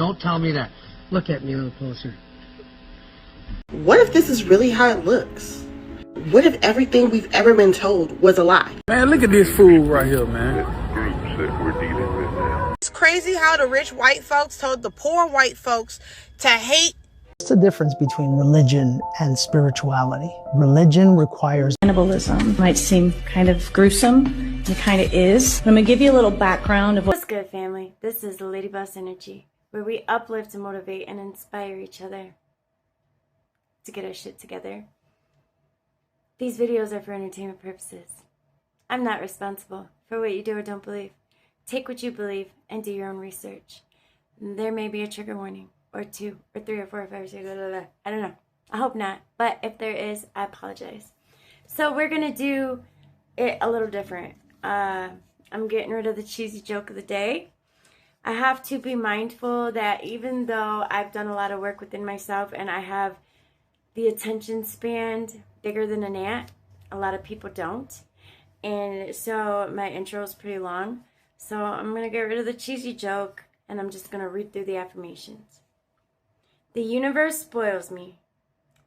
Don't tell me that. Look at me a little closer. What if this is really how it looks? What if everything we've ever been told was a lie? Man, look at this fool right here, man. Groups that we're dealing with now. It's crazy how the rich white folks told the poor white folks to hate. What's the difference between religion and spirituality? Religion requires Cannibalism might seem kind of gruesome. It kind of is. I'm going to give you a little background of What's good, family? This is the Lady Boss Energy, where we uplift, motivate, and inspire each other to get our shit together. These videos are for entertainment purposes. I'm not responsible for what you do or don't believe. Take what you believe and do your own research. There may be a trigger warning, or 2, or 3, or 4, or 5, or 6, blah, blah, blah. I don't know. I hope not. But if there is, I apologize. So we're going to do it a little different. I'm getting rid of the cheesy joke of the day. I have to be mindful that even though I've done a lot of work within myself and I have the attention span bigger than an ant, a lot of people don't. And so my intro is pretty long. So I'm going to get rid of the cheesy joke and I'm just going to read through the affirmations. The universe spoils me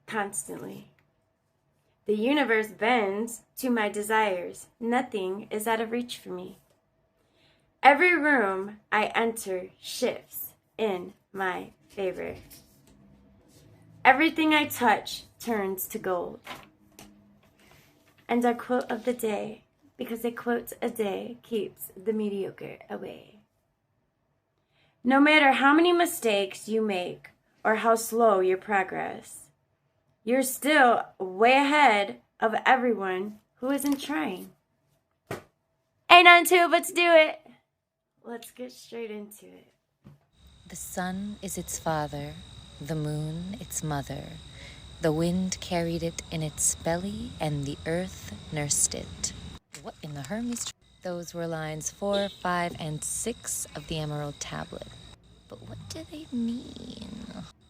constantly. The universe bends to my desires. Nothing is out of reach for me. Every room I enter shifts in my favor. Everything I touch turns to gold. And our quote of the day, because a quote a day keeps the mediocre away. No matter how many mistakes you make or how slow your progress, you're still way ahead of everyone who isn't trying. Ain't nothing to it but to do it. Let's get straight into it. The sun is its father, the moon its mother. The wind carried it in its belly, and the earth nursed it. What in the Hermes? Those were lines 4, 5, and 6 of the Emerald Tablet. But what do they mean?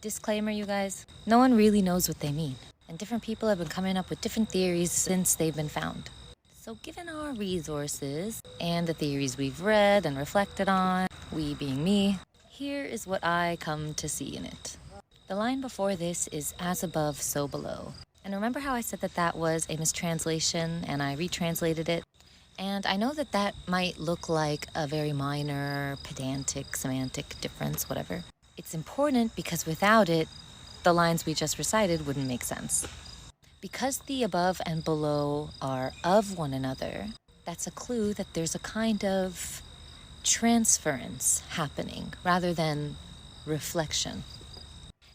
Disclaimer, you guys, no one really knows what they mean. And different people have been coming up with different theories since they've been found. So given our resources and the theories we've read and reflected on, we being me, here is what I come to see in it. The line before this is as above, so below. And remember how I said that that was a mistranslation and I retranslated it? And I know that that might look like a very minor, pedantic, semantic difference, whatever. It's important because without it, the lines we just recited wouldn't make sense. Because the above and below are of one another, that's a clue that there's a kind of transference happening rather than reflection.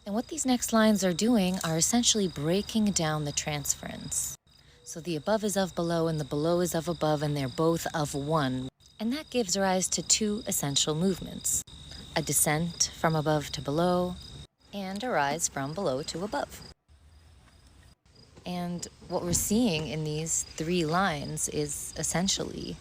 And what these next lines are doing are essentially breaking down the transference. So the above is of below and the below is of above, and they're both of one. And that gives rise to 2 essential movements: a descent from above to below and a rise from below to above. And what we're seeing in these 3 lines is essentially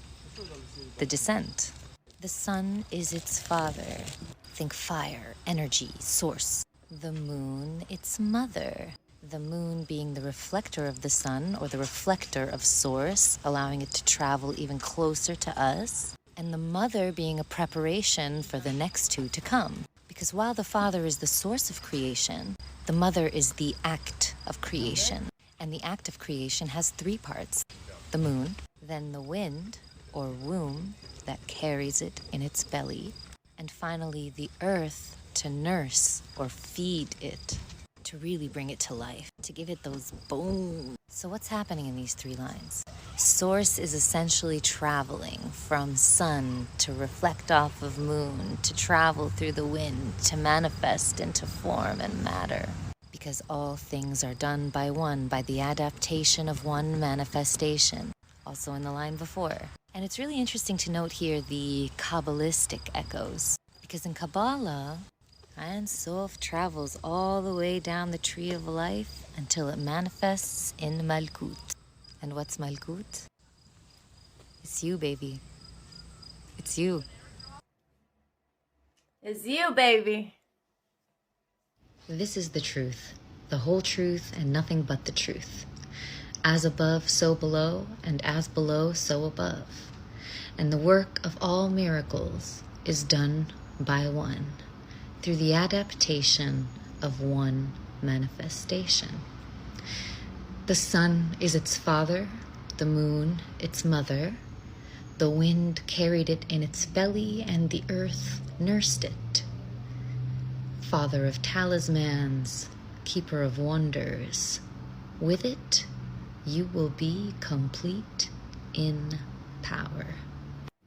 the descent. The sun is its father. Think fire, energy, source. The moon, its mother. The moon being the reflector of the sun, or the reflector of source, allowing it to travel even closer to us. And the mother being a preparation for the next 2 to come. Because while the father is the source of creation, the mother is the act of creation. And the act of creation has 3 parts. The moon, then the wind, or womb, that carries it in its belly, and finally the earth to nurse or feed it, to really bring it to life, to give it those boom. So what's happening in these 3 lines? Source is essentially traveling from sun to reflect off of moon, to travel through the wind, to manifest into form and matter. Because all things are done by one, by the adaptation of one manifestation. Also in the line before. And it's really interesting to note here the Kabbalistic echoes. Because in Kabbalah, Ein Sof travels all the way down the tree of life until it manifests in Malkut. And what's Malkut? It's you, baby. It's you. It's you, baby. This is the truth, the whole truth and nothing but the truth. As above, so below, and as below, so above. And the work of all miracles is done by one, through the adaptation of one manifestation. The sun is its father, the moon its mother. The wind carried it in its belly, and the earth nursed it. Father of talismans, keeper of wonders, with it you will be complete in power.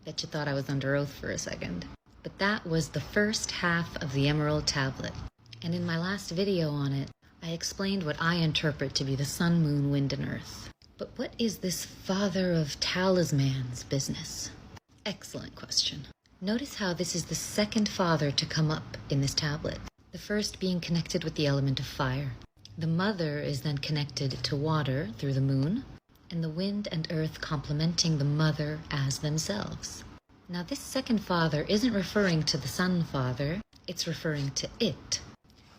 Bet you thought I was under oath for a second. But that was the first half of the Emerald Tablet. And in my last video on it, I explained what I interpret to be the sun, moon, wind, and earth. But what is this Father of Talismans business? Excellent question. Notice how this is the second father to come up in this tablet. The first being connected with the element of fire. The mother is then connected to water through the moon, and the wind and earth complementing the mother as themselves. Now this second father isn't referring to the sun father, it's referring to it.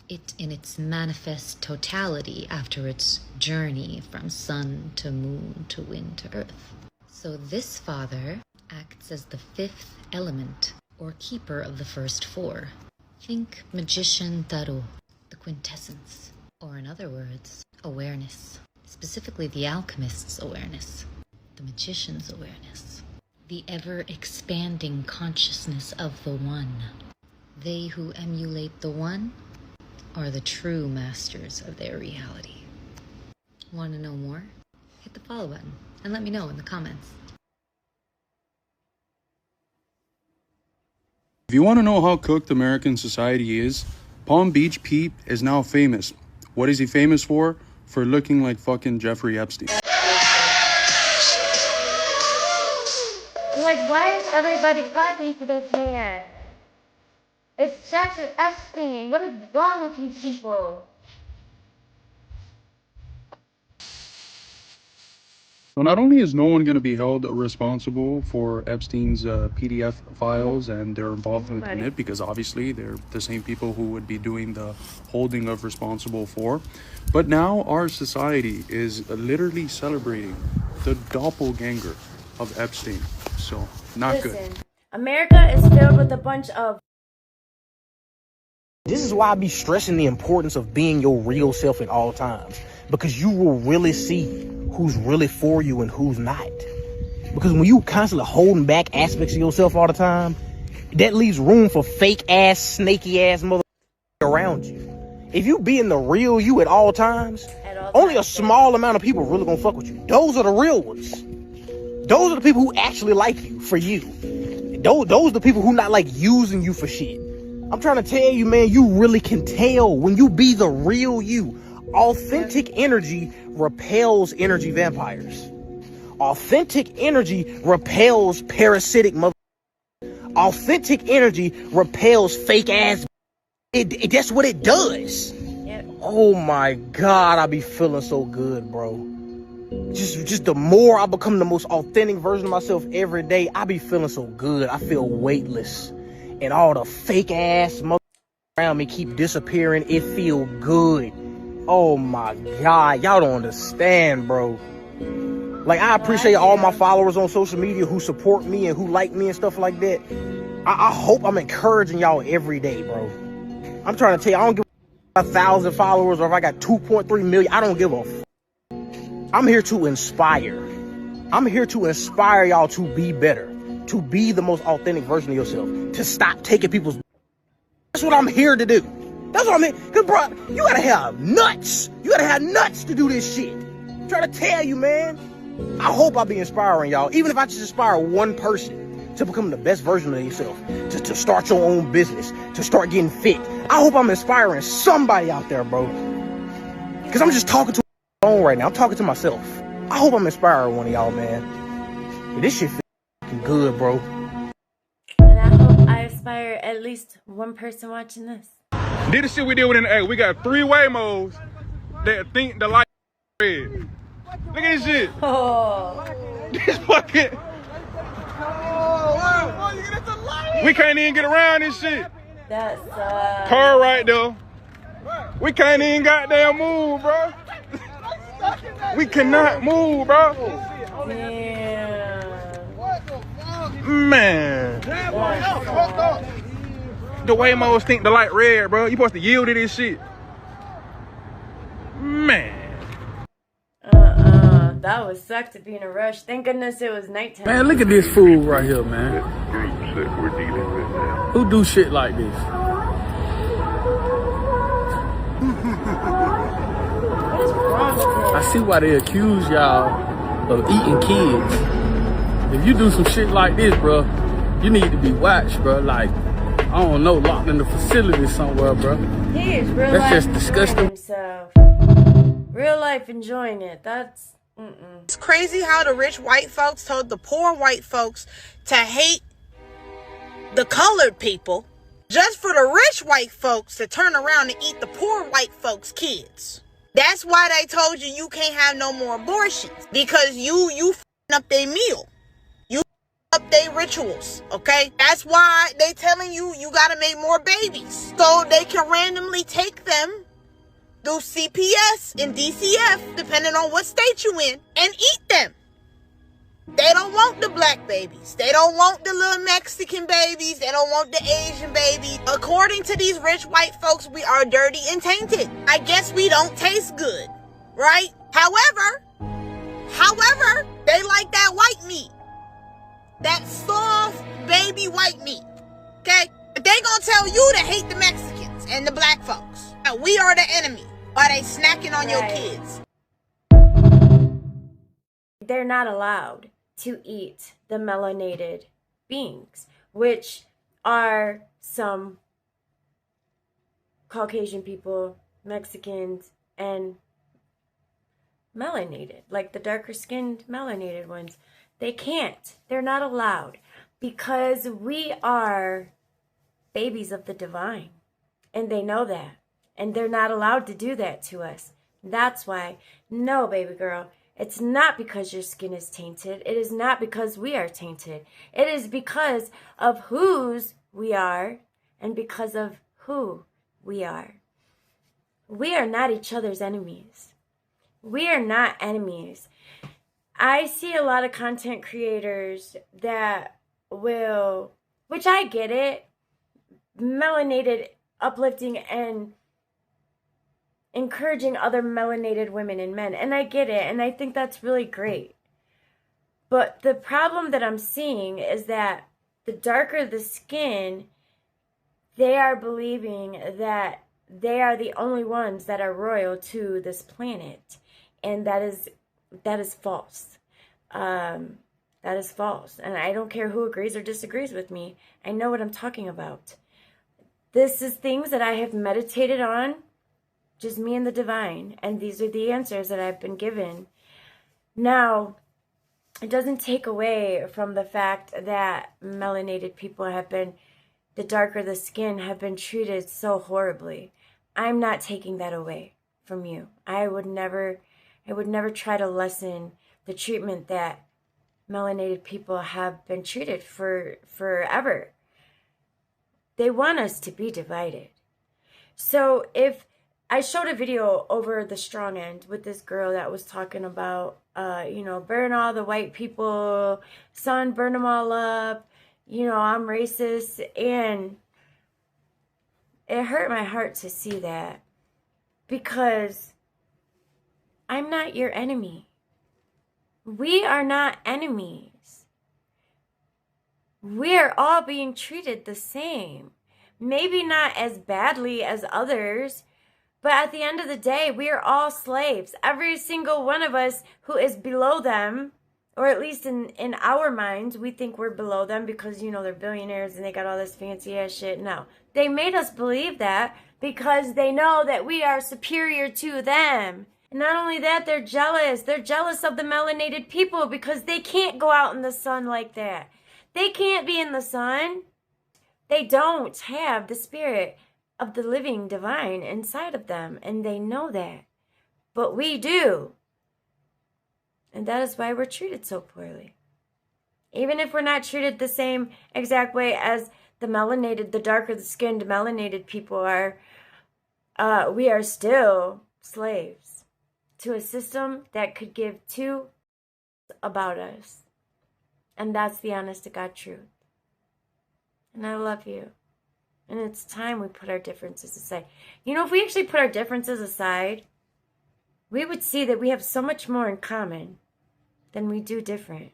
It in its manifest totality after its journey from sun to moon to wind to earth. So this father acts as the fifth element, or keeper of the first four. Think magician Taro, the quintessence, or in other words, awareness. Specifically the alchemist's awareness, the magician's awareness, the ever-expanding consciousness of the One. They who emulate the One are the true masters of their reality. Want to know more? Hit the follow button and let me know in the comments. If you want to know how cooked American society is, Palm Beach Pete is now famous. What is he famous for? For looking like fucking Jeffrey Epstein. Like, why is everybody fighting for this man? It's Jeffrey Epstein. What is wrong with you people? So not only is no one going to be held responsible for Epstein's PDF files and their involvement in it, because obviously they're the same people who would be doing the holding of responsible for, but now our society is literally celebrating the doppelganger of Epstein. So not good. America is filled with a bunch of... This is why I be stressing the importance of being your real self at all times, because you will really see who's really for you and who's not. Because when you constantly holding back aspects of yourself all the time, that leaves room for fake ass, snaky ass mother around you. If you being the real you at all times, only a small amount of people really gonna fuck with you. Those are the real ones. Those are the people who actually like you for you. Those are the people who not like using you for shit. I'm trying to tell you, man, you really can tell when you be the real you. Authentic energy repels energy vampires. Authentic energy repels parasitic mother. Authentic energy repels fake ass. That's what it does. Yep. Oh my God, I be feeling so good, bro. Just the more I become the most authentic version of myself every day, I be feeling so good. I feel weightless. And all the fake ass mother around me keep disappearing. It feel good. Oh my God, y'all don't understand, bro. Like, I appreciate all my followers on social media who support me and who like me and stuff like that. I hope I'm encouraging y'all every day, bro. I'm trying to tell you, I don't give a 1,000 followers or if I got 2.3 million. I don't give a f. I'm here to inspire. I'm here to inspire y'all to be better, to be the most authentic version of yourself, to stop taking people's. That's what I'm here to do. That's what I'm here. Cause bro, you gotta have nuts. You gotta have nuts to do this shit. I'm trying to tell you, man. I hope I be inspiring y'all, even if I just inspire one person to become the best version of yourself, to start your own business, to start getting fit. I hope I'm inspiring somebody out there, bro. Cause I'm just talking to my phone right now. I'm talking to myself. I hope I'm inspiring one of y'all, man. This shit feel good, bro. And I hope I inspire at least one person watching this. Did the shit we did within the A. We got 3 Waymos that think the light red. Look at this shit. Oh. This fucking. We can't even get around this shit. That's car right there. We can't even goddamn move, bro. We cannot move, bro. Yeah. Man. The Waymos think the light red, bro. You supposed to yield to this shit. Man. That was sucked to be in a rush. Thank goodness it was nighttime. Man, look at this fool right here, man. Groups that we're dealing with now. Who do shit like this? What is wrong with him? I see why they accuse y'all of eating kids. If you do some shit like this, bro, you need to be watched, bro. Like, I don't know, locked in the facility somewhere, bro. He is real That's life just disgusting. Himself. Real life enjoying it. That's It's crazy how the rich white folks told the poor white folks to hate the colored people just for the rich white folks to turn around and eat the poor white folks' kids. That's why they told you you can't have no more abortions, because you f***ing up their meal. You up their rituals, okay? That's why they telling you you gotta make more babies so they can randomly take them through CPS and DCF, depending on what state you in, and eat them. They don't want the black babies. They don't want the little Mexican babies. They don't want the Asian babies. According to these rich white folks, we are dirty and tainted. I guess we don't taste good, right? However, they like that white meat. That soft baby white meat, okay? They gonna tell you to hate the Mexicans and the black folks. Now, we are the enemy. Are they snacking on your kids? They're not allowed to eat the melanated beings, which are some Caucasian people, Mexicans, and melanated, like the darker skinned melanated ones. They can't. They're not allowed because we are babies of the divine, and they know that. And they're not allowed to do that to us. That's why, no, baby girl, it's not because your skin is tainted. It is not because we are tainted. It is because of whose we are and because of who we are. We are not each other's enemies. We are not enemies. I see a lot of content creators that will, which I get it, melanated, uplifting, and encouraging other melanated women and men. And I get it, and I think that's really great. But the problem that I'm seeing is that the darker the skin, they are believing that they are the only ones that are royal to this planet. And that is false. That is false. And I don't care who agrees or disagrees with me. I know what I'm talking about. This is things that I have meditated on, just me and the divine, and these are the answers that I've been given. Now, it doesn't take away from the fact that melanated people have been, the darker the skin, have been treated so horribly. I'm not taking that away from you. I would never try to lessen the treatment that melanated people have been treated for forever. They want us to be divided. So if I showed a video over the strong end with this girl that was talking about, burn all the white people, son, burn them all up, I'm racist. And it hurt my heart to see that because I'm not your enemy. We are not enemies. We are all being treated the same. Maybe not as badly as others, but at the end of the day, we are all slaves. Every single one of us who is below them, or at least in our minds, we think we're below them because, they're billionaires and they got all this fancy ass shit. No, they made us believe that because they know that we are superior to them. And not only that, they're jealous. They're jealous of the melanated people because they can't go out in the sun like that. They can't be in the sun. They don't have the spirit of the living divine inside of them, and they know that. But we do. And that is why we're treated so poorly. Even if we're not treated the same exact way as the darker the skinned melanated people are, we are still slaves to a system that could give two about us. And that's the honest to God truth. And I love you. And it's time we put our differences aside. You know, if we actually put our differences aside, we would see that we have so much more in common than we do different.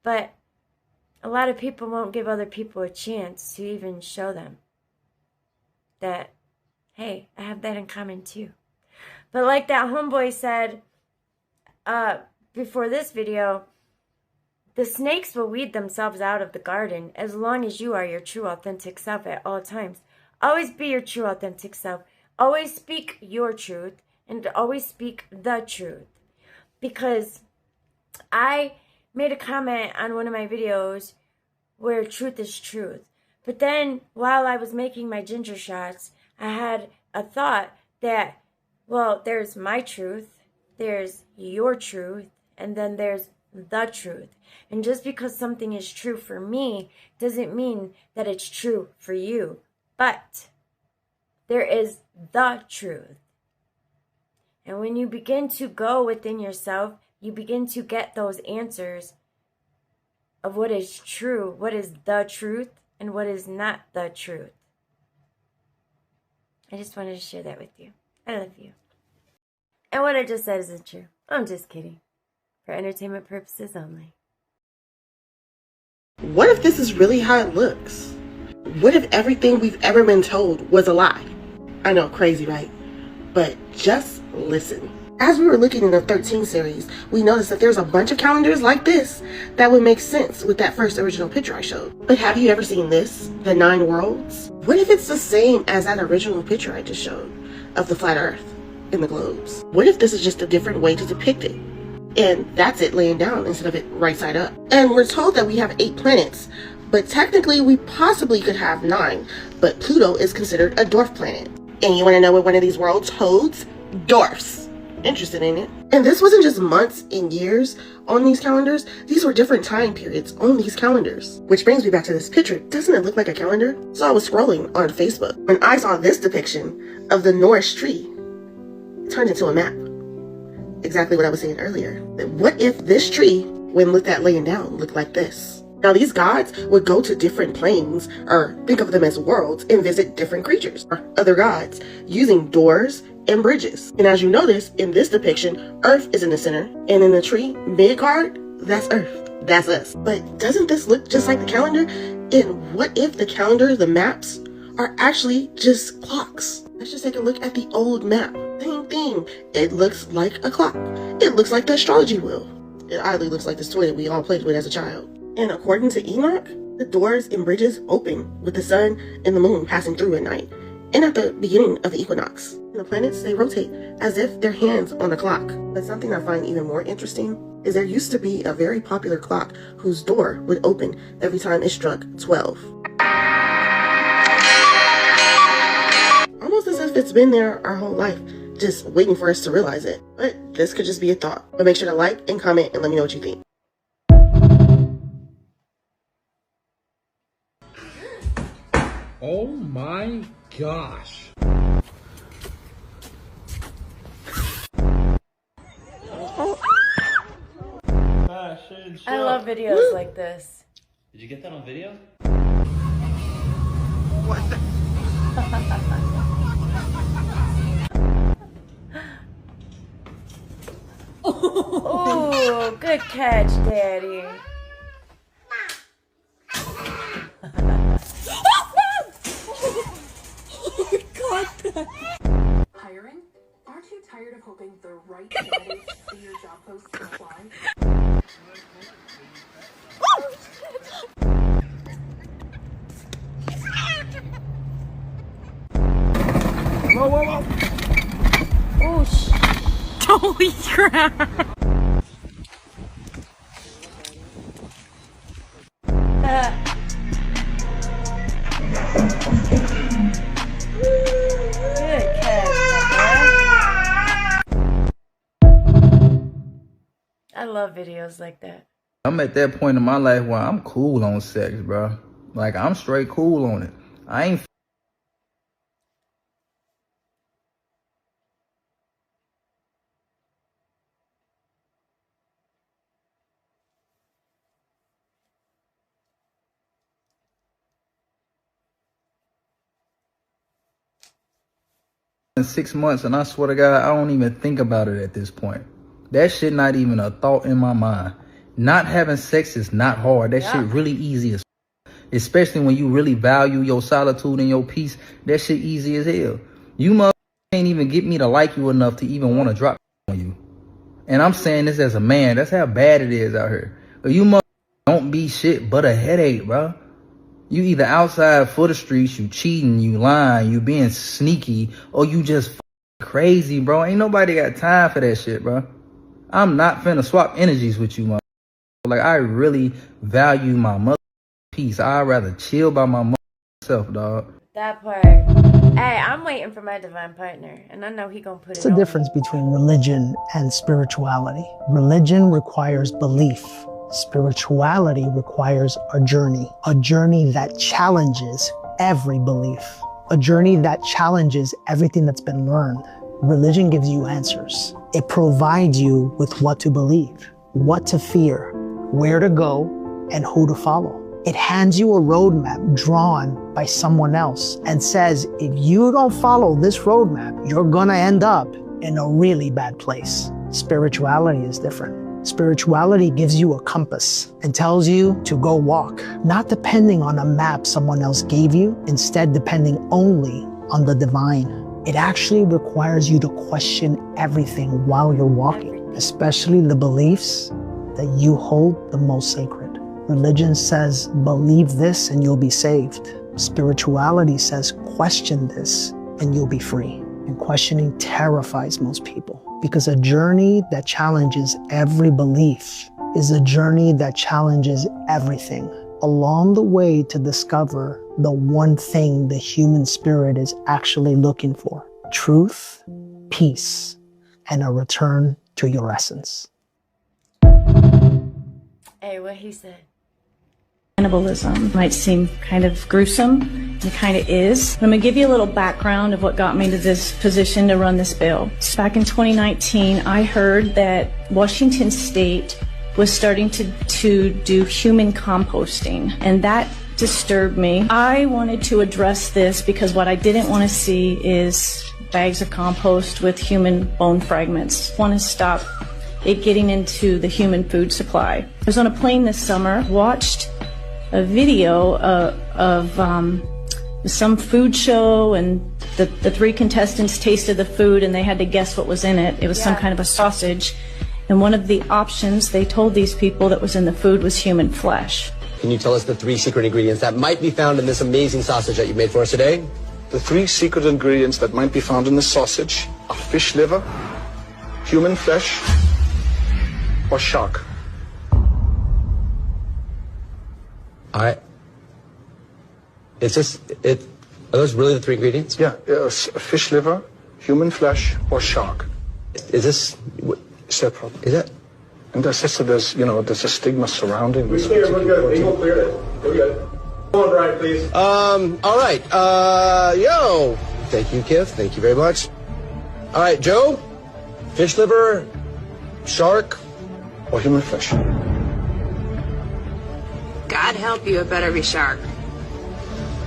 But a lot of people won't give other people a chance to even show them that, hey, I have that in common too. But like that homeboy said before this video, the snakes will weed themselves out of the garden as long as you are your true authentic self at all times. Always be your true authentic self. Always speak your truth and always speak the truth. Because I made a comment on one of my videos where truth is truth. But then while I was making my ginger shots, I had a thought that, well, there's my truth, there's your truth, and then there's the truth. And just because something is true for me doesn't mean that it's true for you. But there is the truth. And when you begin to go within yourself, you begin to get those answers of what is true, what is the truth, and what is not the truth. I just wanted to share that with you. I love you. And what I just said isn't true. I'm just kidding. For entertainment purposes only. What if this is really how it looks? What if everything we've ever been told was a lie? I know, crazy, right? But just listen. As we were looking in the 13 series, we noticed that there's a bunch of calendars like this that would make sense with that first original picture I showed. But have you ever seen this? The 9 worlds? What if it's the same as that original picture I just showed of the flat earth and the globes? What if this is just a different way to depict it? And that's it laying down instead of it right side up. And we're told that we have 8 planets, but technically we possibly could have 9, but Pluto is considered a dwarf planet. And you want to know what one of these worlds holds? Dwarfs. Interesting, ain't it? And this wasn't just months and years on these calendars. These were different time periods on these calendars. Which brings me back to this picture. Doesn't it look like a calendar? So I was scrolling on Facebook when I saw this depiction of the Norris tree. It turned into a map. Exactly what I was saying earlier. What if this tree, when looked at laying down, looked like this? Now these gods would go to different planes, or think of them as worlds, and visit different creatures, or other gods, using doors and bridges. And as you notice, in this depiction, Earth is in the center, and in the tree, Midgard, that's Earth. That's us. But doesn't this look just like the calendar? And what if the calendar, the maps, are actually just clocks? Let's just take a look at the old map. Same thing. It looks like a clock. It looks like the astrology wheel. It oddly looks like this toy that we all played with as a child. And according to Enoch, the doors and bridges open with the sun and the moon passing through at night, and at the beginning of the equinox. And the planets, they rotate as if they're hands on a clock. But something I find even more interesting is there used to be a very popular clock whose door would open every time it struck 12. Almost as if it's been there our whole life, just waiting for us to realize it. But this could just be a thought. But make sure to like and comment and let me know what you think. Oh my gosh. I love videos like this. Did you get that on video? What the? Oh, good catch, Daddy. Hiring? Aren't you tired of hoping the right candidates see your job post and apply? Whoa, whoa, whoa. Oh, holy crap. Good catch, I love videos like that. I'm at that point in my life where I'm cool on sex, bro. Like, I'm straight cool on it. I ain't in 6 months, and I swear to God, I don't even think about it at this point. That shit not even a thought in my mind. Not having sex is not hard. That shit really easy as especially when you really value your solitude and your peace. That shit easy as hell. You mother can't even get me to like you enough to even want to drop on you. And I'm saying this as a man. That's how bad it is out here. But you mother don't be shit but a headache, bro. You either outside for the streets, you cheating, you lying, you being sneaky, or you just crazy, bro. Ain't nobody got time for that shit, bro. I'm not finna swap energies with you, mother. Like, I really value my mother peace. I'd rather chill by my myself, dog. That part. Hey, I'm waiting for my divine partner, and I know he gonna put it on. What's the difference between religion and spirituality? Religion requires belief. Spirituality requires a journey that challenges every belief, a journey that challenges everything that's been learned. Religion gives you answers. It provides you with what to believe, what to fear, where to go, and who to follow. It hands you a roadmap drawn by someone else and says, if you don't follow this roadmap, you're gonna end up in a really bad place. Spirituality is different. Spirituality gives you a compass and tells you to go walk, not depending on a map someone else gave you, instead depending only on the divine. It actually requires you to question everything while you're walking, especially the beliefs that you hold the most sacred. Religion says, believe this and you'll be saved. Spirituality says, question this and you'll be free. And questioning terrifies most people because a journey that challenges every belief is a journey that challenges everything along the way to discover the one thing the human spirit is actually looking for: truth, peace, and a return to your essence. Hey, what he said. Cannibalism might seem kind of gruesome. It kind of is. I'm going to give you a little background of what got me to this position to run this bill. So back in 2019, I heard that Washington State was starting to do human composting, and that disturbed me. I wanted to address this because what I didn't want to see is bags of compost with human bone fragments. I want to stop it getting into the human food supply. I was on a plane this summer, watched a video of some food show, and the three contestants tasted the food and they had to guess what was in it. It was some kind of a sausage, and one of the options they told these people that was in the food was human flesh. Can you tell us the 3 secret ingredients that might be found in this amazing sausage that you made for us today? The 3 secret ingredients that might be found in the sausage are fish liver, human flesh, or shark. Alright. Are those really the 3 ingredients? Yeah, fish liver, human flesh, or shark. Is this... Is that problem? Is it? And there's a stigma surrounding this. We're good. We will clear it. We're good. Come on, Brian, please. Alright. Yo. Thank you, Kif. Thank you very much. Alright, Joe. Fish liver, shark, or human flesh. God help you, it better be shark.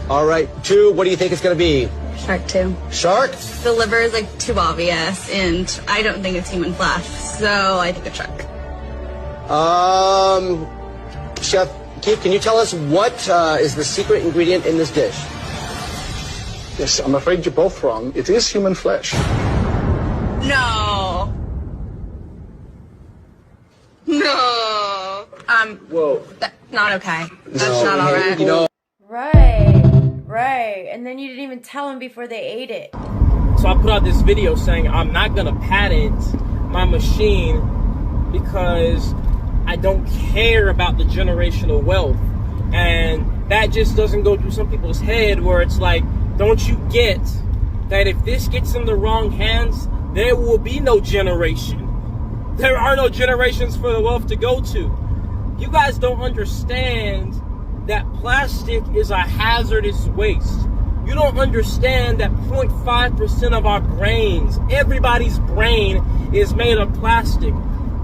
Alright, 2, what do you think it's gonna be? Shark 2. Shark? The liver is like too obvious, and I don't think it's human flesh, so I think it's shark. Chef Keith, can you tell us what is the secret ingredient in this dish? Yes, I'm afraid you're both wrong. It is human flesh. No. No. Whoa. That's not okay. That's not all right. You know. Right. And then you didn't even tell them before they ate it. So I put out this video saying I'm not gonna patent my machine because I don't care about the generational wealth. And that just doesn't go through some people's head where it's like, don't you get that if this gets in the wrong hands, there will be no generation. There are no generations for the wealth to go to. You guys don't understand that plastic is a hazardous waste. You don't understand that 0.5% of our brains, everybody's brain, is made of plastic.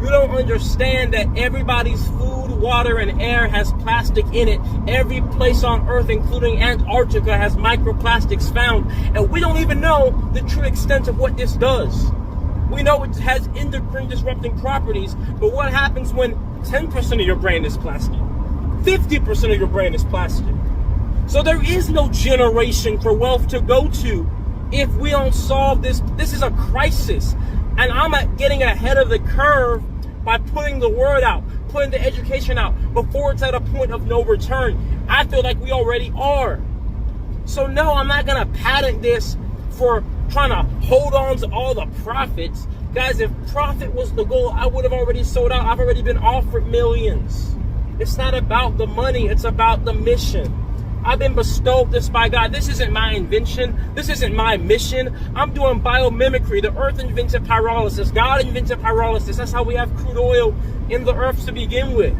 You You don't understand that everybody's food, water, and air has plastic in it. Every place on Earth, including Antarctica, has microplastics found. And we don't even know the true extent of what this does. We know it has endocrine disrupting properties, but what happens when 10% of your brain is plastic? 50% of your brain is plastic. So there is no generation for wealth to go to if we don't solve this. This is a crisis. And I'm getting ahead of the curve by putting the word out, putting the education out before it's at a point of no return. I feel like we already are. So no, I'm not going to patent this for trying to hold on to all the profits. Guys, if profit was the goal, I would have already sold out. I've already been offered millions. It's not about the money. It's about the mission. I've been bestowed this by God. This isn't my invention. This isn't my mission. I'm doing biomimicry. The earth invented pyrolysis. God invented pyrolysis. That's how we have crude oil in the earth to begin with.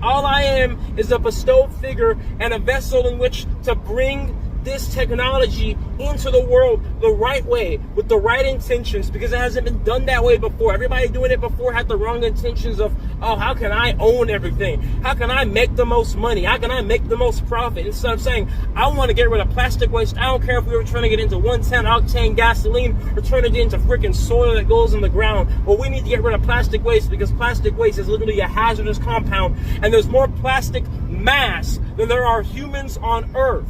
All I am is a bestowed figure and a vessel in which to bring this technology into the world the right way, with the right intentions, because it hasn't been done that way before. Everybody doing it before had the wrong intentions of, oh, how can I own everything? How can I make the most money? How can I make the most profit? Instead of saying, I want to get rid of plastic waste. I don't care if we were trying to get into 110 octane gasoline or turning it into freaking soil that goes in the ground. Well, we need to get rid of plastic waste because plastic waste is literally a hazardous compound, and there's more plastic mass than there are humans on Earth.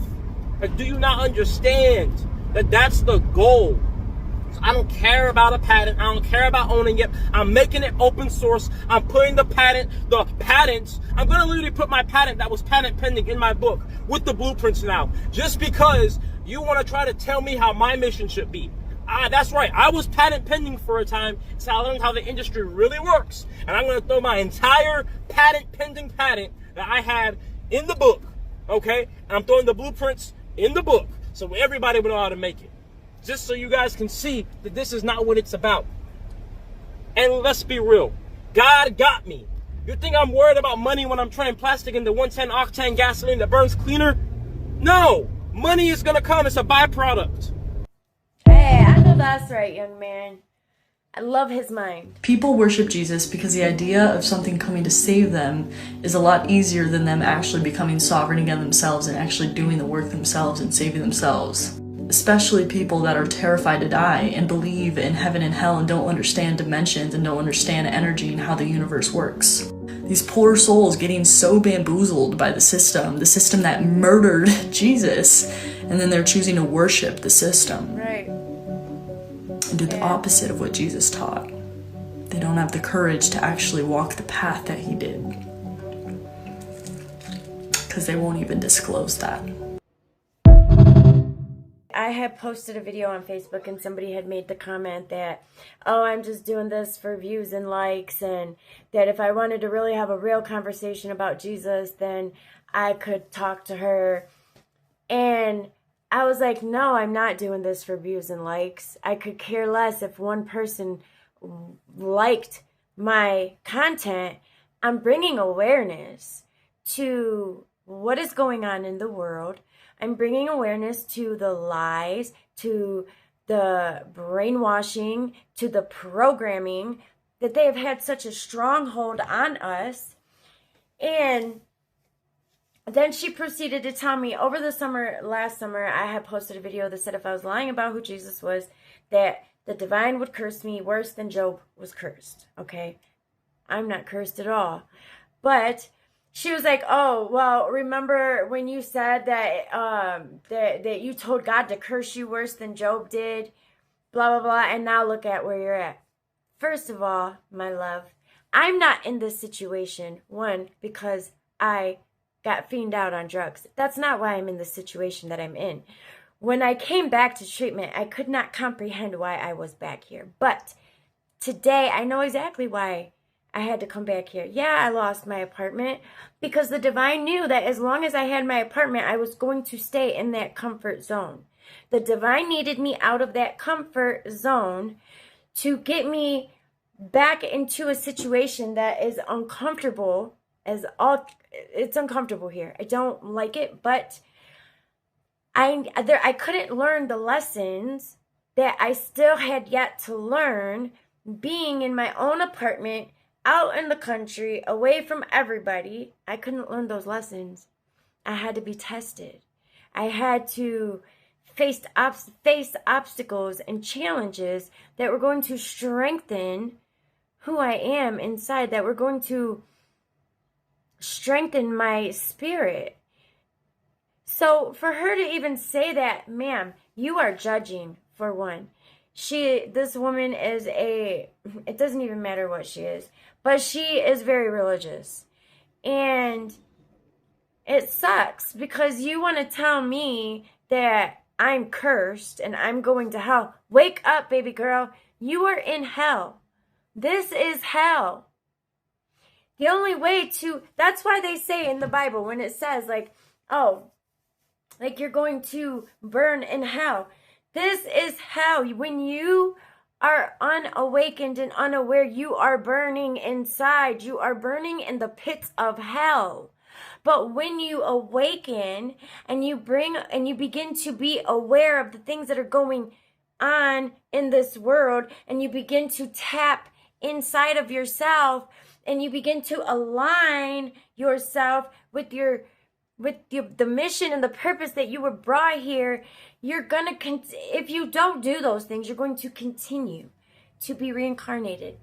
Like, do you not understand that that's the goal? I don't care about a patent. I don't care about owning it. I'm making it open source. I'm putting the patents. I'm going to literally put my patent that was patent pending in my book with the blueprints now. Just because you want to try to tell me how my mission should be. That's right. I was patent pending for a time. So I learned how the industry really works. And I'm going to throw my entire patent pending patent that I had in the book. Okay? And I'm throwing the blueprints in the book so everybody will know how to make it. Just so you guys can see that this is not what it's about. And let's be real. God got me. You think I'm worried about money when I'm turning plastic into 110 octane gasoline that burns cleaner? No. Money is going to come. It's a byproduct. Hey, I know that's right, young man. I love his mind. People worship Jesus because the idea of something coming to save them is a lot easier than them actually becoming sovereign again themselves and actually doing the work themselves and saving themselves. Especially people that are terrified to die and believe in heaven and hell and don't understand dimensions and don't understand energy and how the universe works. These poor souls getting so bamboozled by the system that murdered Jesus, and then they're choosing to worship the system. Right. And do the opposite of what Jesus taught. They don't have the courage to actually walk the path that he did. Because they won't even disclose that. I had posted a video on Facebook and somebody had made the comment that, oh, I'm just doing this for views and likes, and that if I wanted to really have a real conversation about Jesus, then I could talk to her. And I was like, no, I'm not doing this for views and likes. I could care less if one person liked my content. I'm bringing awareness to what is going on in the world. I'm bringing awareness to the lies, to the brainwashing, to the programming that they have had such a stronghold on us. And then she proceeded to tell me over the summer, last summer, I had posted a video that said if I was lying about who Jesus was, that the divine would curse me worse than Job was cursed. Okay? I'm not cursed at all. But she was like, oh, well, remember when you said that that you told God to curse you worse than Job did, blah, blah, blah, and now look at where you're at. First of all, my love, I'm not in this situation, one, because I got fiended out on drugs. That's not why I'm in the situation that I'm in. When I came back to treatment, I could not comprehend why I was back here. But today, I know exactly why I had to come back here. Yeah, I lost my apartment because the divine knew that as long as I had my apartment, I was going to stay in that comfort zone. The divine needed me out of that comfort zone to get me back into a situation that is uncomfortable. It's uncomfortable here. I don't like it, but I couldn't learn the lessons that I still had yet to learn being in my own apartment out in the country, away from everybody, I couldn't learn those lessons. I had to be tested. I had to face obstacles and challenges that were going to strengthen who I am inside, that were going to strengthen my spirit. So for her to even say that, ma'am, you are judging, for one. This woman is it doesn't even matter what she is, but she is very religious. And it sucks because you want to tell me that I'm cursed and I'm going to hell. Wake up, baby girl. You are in hell. This is hell. The only way that's why they say in the Bible when it says like, oh, like you're going to burn in hell. This is hell. When you are unawakened and unaware, you are burning inside. You are burning in the pits of hell. But when you awaken and you begin to be aware of the things that are going on in this world, and you begin to tap inside of yourself, and you begin to align yourself with the mission and the purpose that you were brought here, you're gonna if you don't do those things, you're going to continue to be reincarnated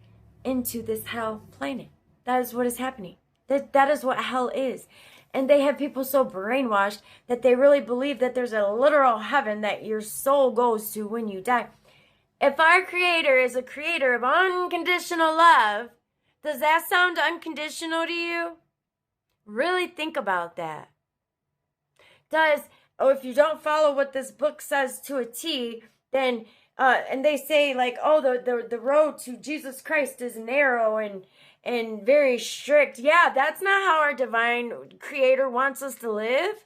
into this hell planet. That is what is happening. That is what hell is. And they have people so brainwashed that they really believe that there's a literal heaven that your soul goes to when you die. If our Creator is a creator of unconditional love, does that sound unconditional to you? Really think about that. If you don't follow what this book says to a T, then and they say like, oh, the road to Jesus Christ is narrow and very strict. Yeah, that's not how our divine creator wants us to live.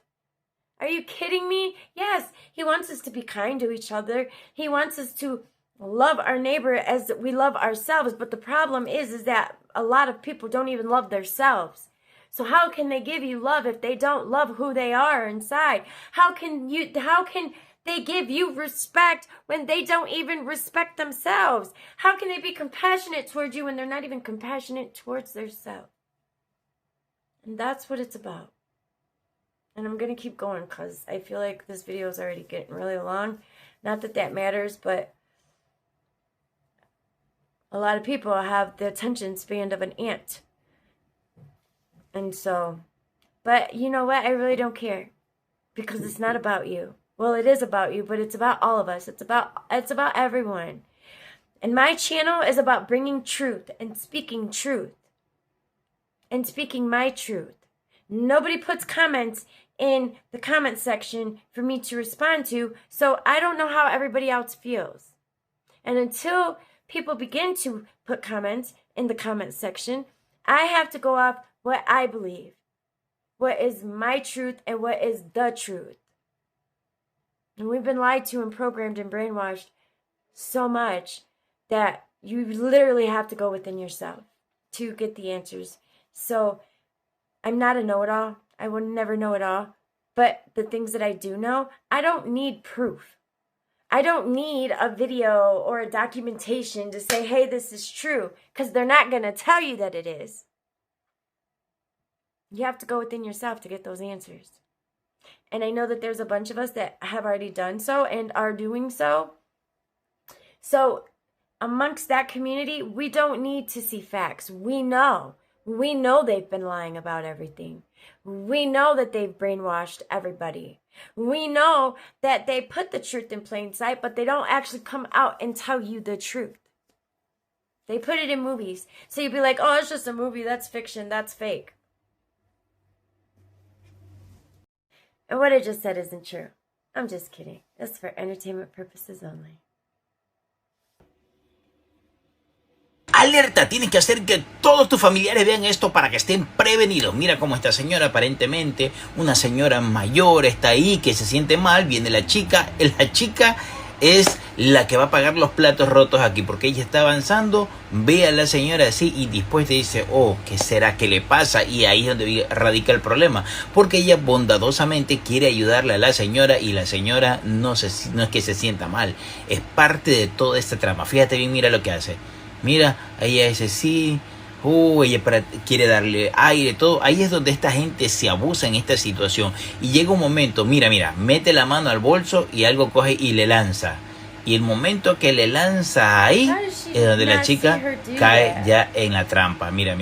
Are you kidding me? Yes, he wants us to be kind to each other. He wants us to love our neighbor as we love ourselves. But the problem is that a lot of people don't even love themselves. So how can they give you love if they don't love who they are inside? How can they give you respect when they don't even respect themselves? How can they be compassionate towards you when they're not even compassionate towards themselves? And that's what it's about. And I'm going to keep going because I feel like this video is already getting really long. Not that that matters, but a lot of people have the attention span of an ant. And so, but you know what? I really don't care because it's not about you. Well, it is about you, but it's about all of us. It's about everyone. And my channel is about bringing truth and speaking truth and speaking my truth. Nobody puts comments in the comment section for me to respond to, so I don't know how everybody else feels. And until people begin to put comments in the comment section, I have to go off what I believe, what is my truth and what is the truth. And we've been lied to and programmed and brainwashed so much that you literally have to go within yourself to get the answers. So I'm not a know-it-all. I will never know it all. But the things that I do know, I don't need proof. I don't need a video or a documentation to say, hey, this is true, because they're not going to tell you that it is. You have to go within yourself to get those answers. And I know that there's a bunch of us that have already done so and are doing so. So amongst that community, we don't need to see facts. We know they've been lying about everything. We know that they've brainwashed everybody. We know that they put the truth in plain sight, but they don't actually come out and tell you the truth. They put it in movies. So you'd be like, oh, it's just a movie. That's fiction. That's fake. And what I just said isn't true. I'm just kidding. It's for entertainment purposes only. Alerta, tienes que hacer que todos tus familiares vean esto para que estén prevenidos. Mira cómo esta señora, aparentemente una señora mayor, está ahí, que se siente mal. Viene la chica es la que va a pagar los platos rotos aquí, porque ella está avanzando, ve a la señora así y después te dice, oh, ¿qué será que le pasa? Y ahí es donde radica el problema, porque ella bondadosamente quiere ayudarle a la señora y la señora no es que se sienta mal, es parte de toda esta trama. Fíjate bien, mira lo que hace. Mira, ella dice, sí, Ella quiere darle aire, todo. Ahí es donde esta gente se abusa en esta situación. Y llega un momento, mira, mete la mano al bolso y algo coge y le lanza. Y el momento que le lanza ahí es donde la chica cae ya en la trampa. Mira.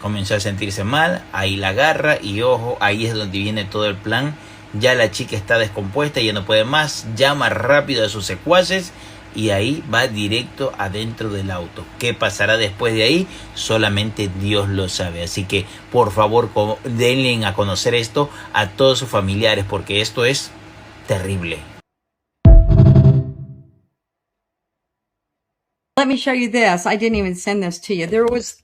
Comenzó a sentirse mal, ahí la agarra y ojo, ahí es donde viene todo el plan. Ya la chica está descompuesta, ya no puede más, llama rápido a sus secuaces y ahí va directo adentro del auto. ¿Qué pasará después de ahí? Solamente Dios lo sabe. Así que por favor denle a conocer esto a todos sus familiares porque esto es terrible. Let me show you this. I didn't even send this to you. There was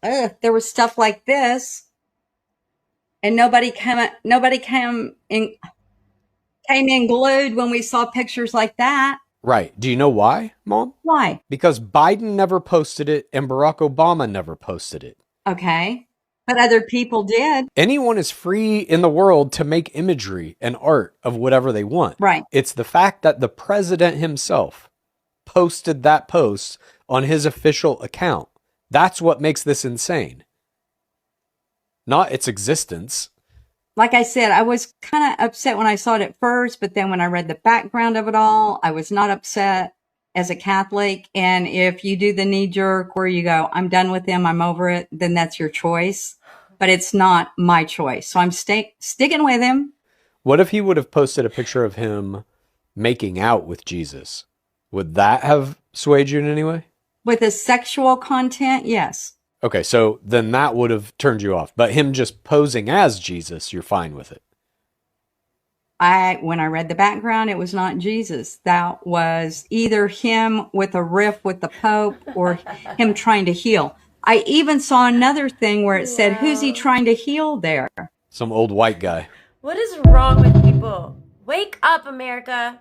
stuff like this, and nobody came in glued when we saw pictures like that. Right. Do you know why, Mom? Why? Because Biden never posted it and Barack Obama never posted it. Okay. But other people did. Anyone is free in the world to make imagery and art of whatever they want. Right. It's the fact that the president himself posted that post on his official account. That's what makes this insane. Not its existence. Like I said, I was kind of upset when I saw it at first, but then when I read the background of it all, I was not upset as a Catholic. And if you do the knee jerk where you go, I'm done with them, I'm over it, then that's your choice. But it's not my choice. So I'm sticking with him. What if he would have posted a picture of him making out with Jesus? Would that have swayed you in any way? With the sexual content, yes. Okay, so then that would have turned you off. But him just posing as Jesus, you're fine with it. When I read the background, it was not Jesus. That was either him with a riff with the Pope or him trying to heal. I even saw another thing where it said, who's he trying to heal there? Some old white guy. What is wrong with people? Wake up, America.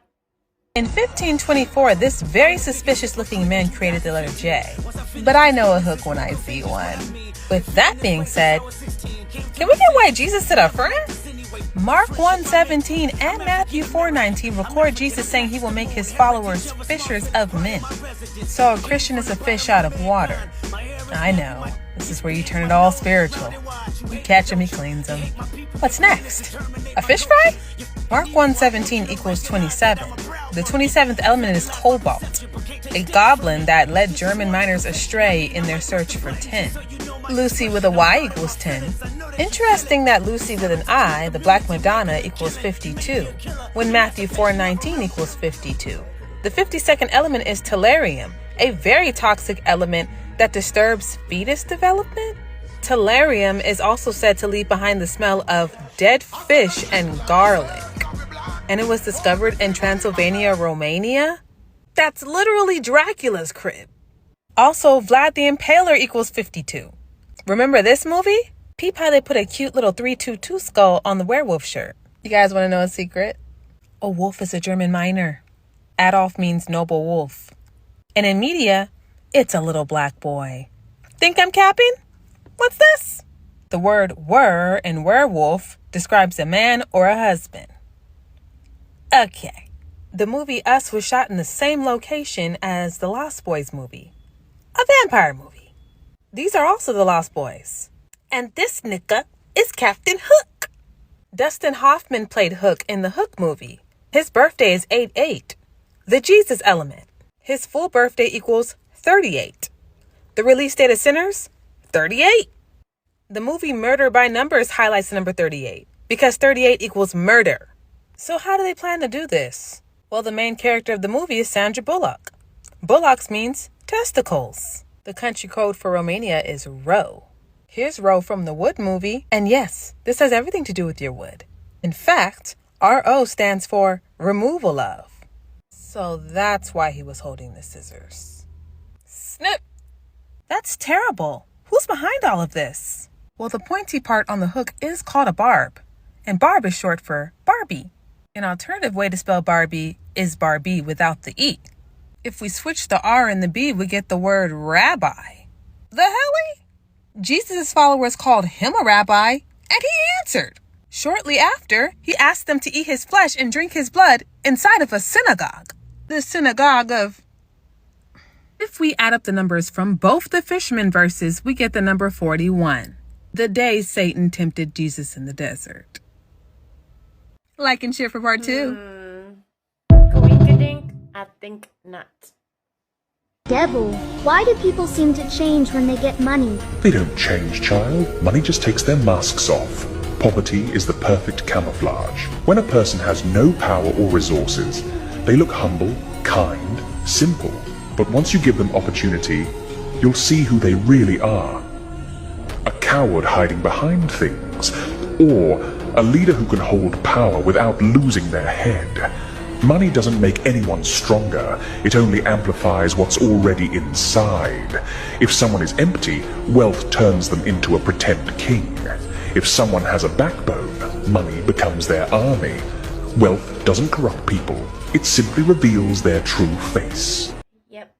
In 1524, this very suspicious-looking man created the letter J. But I know a hook when I see one. With that being said, can we get white Jesus to the front? Mark 1:17 and Matthew 4:19 record Jesus saying he will make his followers fishers of men. So a Christian is a fish out of water. I know. This is where you turn it all spiritual. You catch him, he cleans him. What's next? A fish fry? Mark 1:17 equals 27. The 27th element is cobalt, a goblin that led German miners astray in their search for tin. Lucy with a Y equals 10. Interesting that Lucy with an I, the Black Madonna, equals 52, when Matthew 4:19 equals 52. The 52nd element is tellurium, a very toxic element that disturbs fetus development. Tellurium is also said to leave behind the smell of dead fish and garlic. And it was discovered in Transylvania, Romania? That's literally Dracula's crib. Also, Vlad the Impaler equals 52. Remember this movie? Peep how they put a cute little 322 skull on the werewolf shirt. You guys want to know a secret? A wolf is a German miner. Adolf means noble wolf. And in media, it's a little black boy. Think I'm capping? What's this? The word wer in werewolf describes a man or a husband. Okay. The movie Us was shot in the same location as the Lost Boys movie. A vampire movie. These are also the Lost Boys. And this nigga is Captain Hook. Dustin Hoffman played Hook in the Hook movie. His birthday is 8/8. The Jesus element. His full birthday equals 38. The release date of Sinners? 38. The movie Murder by Numbers highlights the number 38 because 38 equals murder. So how do they plan to do this? Well, the main character of the movie is Sandra Bullock. Bullocks means testicles. The country code for Romania is Ro. Here's Ro from the Wood movie. And yes, this has everything to do with your wood. In fact, RO stands for removal of. So that's why he was holding the scissors. Snip! That's terrible. Who's behind all of this? Well, the pointy part on the hook is called a barb. And barb is short for Barbie. An alternative way to spell Barbie is Barbie without the E. If we switch the R and the B, we get the word rabbi. The helly? Jesus' followers called him a rabbi, and he answered. Shortly after, he asked them to eat his flesh and drink his blood inside of a synagogue. The synagogue of... If we add up the numbers from both the fisherman verses, we get the number 41. The day Satan tempted Jesus in the desert. Like and share for part 2. Coinkadink? I think not. Devil, why do people seem to change when they get money? They don't change, child. Money just takes their masks off. Poverty is the perfect camouflage. When a person has no power or resources, they look humble, kind, simple. But once you give them opportunity, you'll see who they really are. A coward hiding behind things, or a leader who can hold power without losing their head. Money doesn't make anyone stronger, it only amplifies what's already inside. If someone is empty, wealth turns them into a pretend king. If someone has a backbone, money becomes their army. Wealth doesn't corrupt people, it simply reveals their true face. Yep.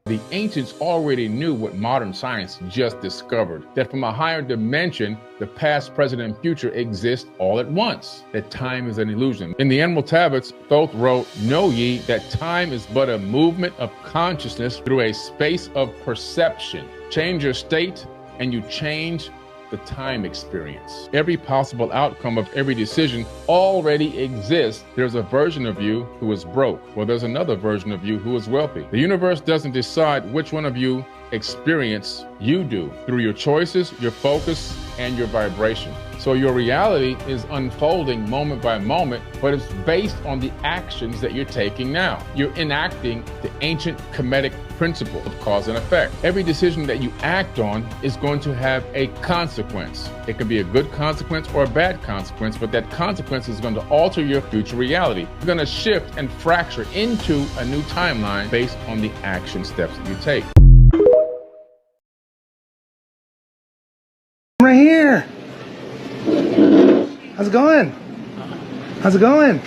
The ancients already knew what modern science just discovered, that from a higher dimension, the past, present, and future exist all at once, that time is an illusion. In the Animal Tablets, Thoth wrote, "Know ye that time is but a movement of consciousness through a space of perception. Change your state, and you change the time experience. Every possible outcome of every decision already exists. There's a version of you who is broke. Well, there's another version of you who is wealthy. The universe doesn't decide which one of you experience, you do, through your choices, your focus, and your vibration. So your reality is unfolding moment by moment, but it's based on the actions that you're taking now. You're enacting the ancient Kemetic principle of cause and effect. Every decision that you act on is going to have a consequence. It can be a good consequence or a bad consequence, but that consequence is going to alter your future reality. You're going to shift and fracture into a new timeline based on the action steps that you take. Right here. How's it going? How's it going?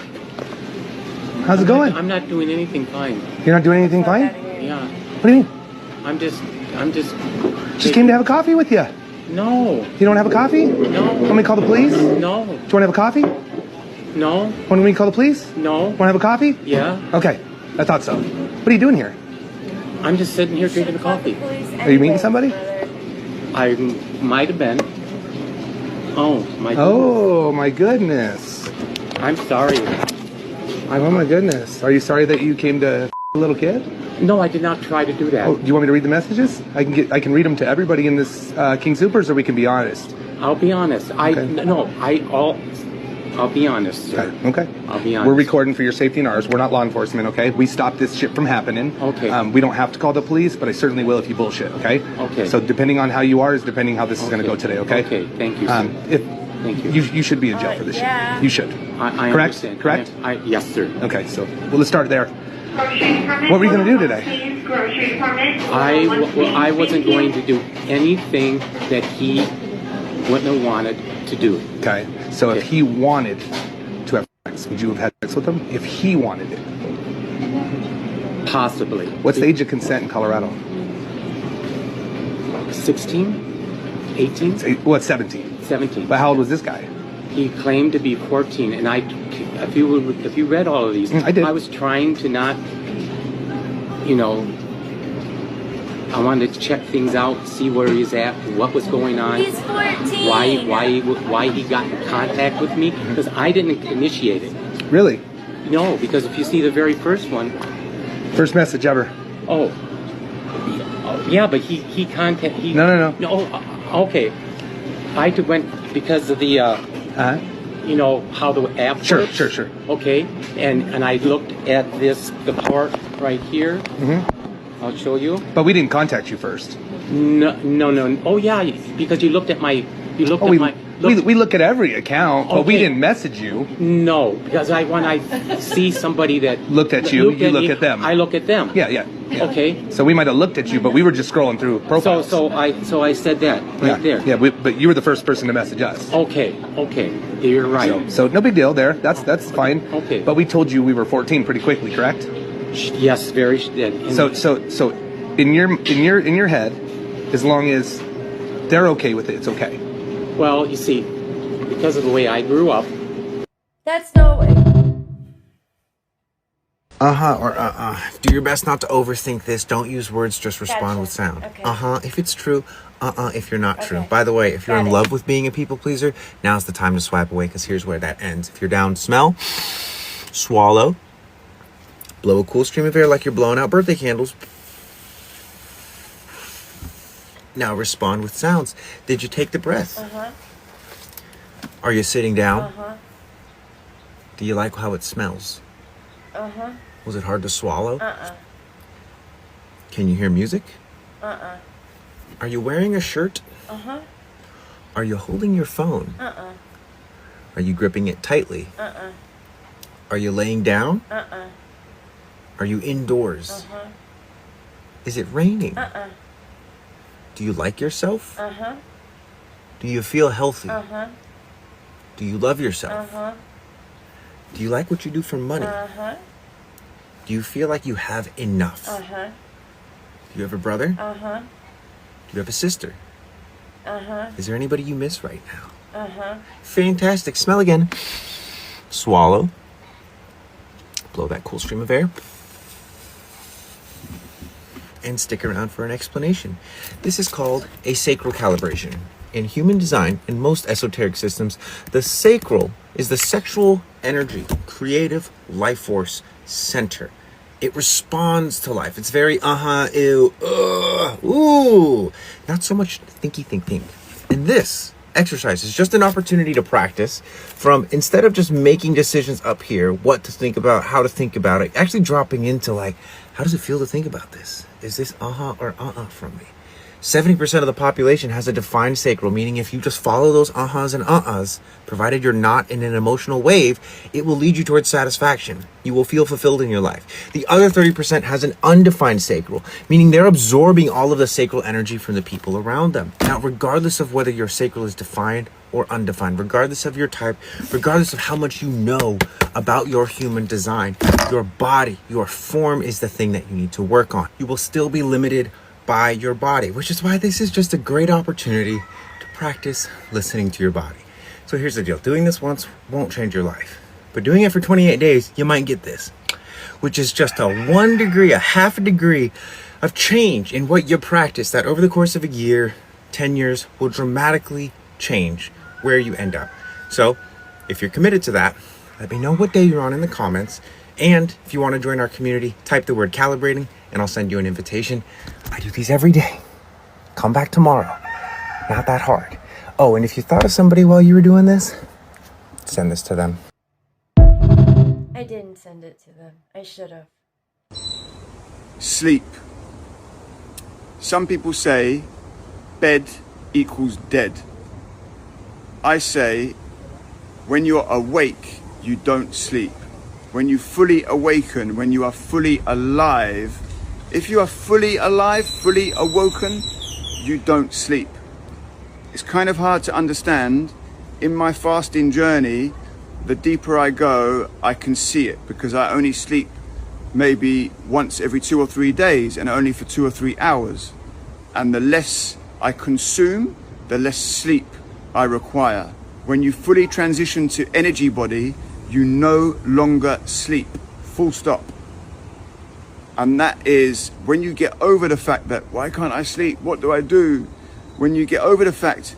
How's it going? I'm not doing anything fine. You're not doing anything fine? Yeah. What do you mean? I'm just. Just came to have a coffee with you. No. You don't have a coffee? No. Want me to call the police? No. Do you want to have a coffee? No. Want me to call the police? No. Want to have a coffee? Yeah. Okay. I thought so. What are you doing here? I'm just sitting here drinking a coffee. Are you meeting somebody? I might have been. Oh my goodness. Oh my goodness. I'm sorry. Oh my goodness. Are you sorry that you came to a little kid? No, I did not try to do that. Oh, do you want me to read the messages? I can read them to everybody in this King Supers, or we can be honest. I'll be honest. I'll be honest, sir. Okay. I'll be honest. We're recording for your safety and ours. We're not law enforcement, okay? We stopped this shit from happening. Okay. We don't have to call the police, but I certainly will if you bullshit, okay? Okay. So depending on how you are is depending how this is going to go today, okay? Okay, thank you, sir. Thank you. You should be in jail for this shit. You should. I Correct? understand. Correct? Yes, sir. Okay, so well, let's start there. What were you going to do today? I wasn't going to do anything that he wouldn't have wanted to do. Okay. So if he wanted to have sex, would you have had sex with him? If he wanted it? Possibly. What's the age of consent in Colorado? 16? 18? Well, it's 17. 17. But how old was this guy? He claimed to be 14, and if you read all of these, I did. I was trying to not, I wanted to check things out, see where he's at, what was going on. He's 14. Why he got in contact with me? Because I didn't initiate it. Really? No, because if you see the very first one. First message ever. Oh. Yeah, but he contacted. No. No, okay. I went because of the, how the app works. Sure. Okay, and I looked at the part right here. Mm-hmm. I'll show you. But we didn't contact you first. No. Oh yeah, because you looked at my. We look at every account, but we Okay. didn't message you. No, because when I see somebody that Looked at you, you look me, at them. I look at them. Yeah. Okay. So we might have looked at you, but we were just scrolling through profiles. So I said that right there. Yeah, but you were the first person to message us. Okay. You're right. So no big deal there. That's fine. Okay. But we told you we were 14 pretty quickly, correct? Yes, very. So in your head, as long as they're okay with it, it's okay. Well, you see, because of the way I grew up. That's no way. Uh-huh or uh-uh. Do your best not to overthink this. Don't use words, just respond with sound. Okay. Uh-huh if it's true, uh-uh if you're not true. By the way, if you're in love with being a people pleaser, now's the time to swipe away, because here's where that ends. If you're down, smell, swallow, blow a cool stream of air like you're blowing out birthday candles. Now respond with sounds. Did you take the breath? Uh-huh. Are you sitting down? Uh-huh. Do you like how it smells? Uh-huh. Was it hard to swallow? Uh-uh. Can you hear music? Uh-uh. Are you wearing a shirt? Uh-huh. Are you holding your phone? Uh-uh. Are you gripping it tightly? Uh-uh. Are you laying down? Uh-uh. Are you indoors? Uh-huh. Is it raining? Uh-uh. Do you like yourself? Uh-huh. Do you feel healthy? Uh-huh. Do you love yourself? Uh-huh. Do you like what you do for money? Uh-huh. Do you feel like you have enough? Uh-huh. Do you have a brother? Uh-huh. Do you have a sister? Uh-huh. Is there anybody you miss right now? Uh-huh. Fantastic. Smell again. Swallow. Blow that cool stream of air. And stick around for an explanation. This is called a sacral calibration. In human design and most esoteric systems, the sacral is the sexual energy, creative life force center. It responds to life. It's very ew, ooh. Not so much think. And this exercise is just an opportunity to practice from, instead of just making decisions up here, what to think about, how to think about it, actually dropping into like, how does it feel to think about this? Is this or from me? 70% of the population has a defined sacral, meaning if you just follow those ahas and uh-uhs, provided you're not in an emotional wave, it will lead you towards satisfaction. You will feel fulfilled in your life. The other 30% has an undefined sacral, meaning they're absorbing all of the sacral energy from the people around them. Now, regardless of whether your sacral is defined or undefined, regardless of your type, regardless of how much you know about your human design, your body, your form is the thing that you need to work on. You will still be limited by your body, which is why this is just a great opportunity to practice listening to your body. So here's the deal. Doing this once won't change your life, but doing it for 28 days, you might get this, which is just a 1 degree, a half a degree of change in what you practice that over the course of a year, 10 years will dramatically change where you end up. So if you're committed to that, let me know what day you're on in the comments. And if you want to join our community, type the word calibrating and I'll send you an invitation. I do these every day. Come back tomorrow. Not that hard. Oh, and if you thought of somebody while you were doing this, send this to them. I didn't send it to them. I should have. Sleep. Some people say bed equals dead. I say when you're awake, you don't sleep. When you fully awaken, when you are fully alive, if you are fully alive, fully awoken, you don't sleep. It's kind of hard to understand. In my fasting journey, the deeper I go, I can see it because I only sleep maybe once every 2 or 3 days and only for 2 or 3 hours. And the less I consume, the less sleep I require. When you fully transition to energy body, you no longer sleep, full stop. And that is when you get over the fact that, why can't I sleep? What do I do? When you get over the fact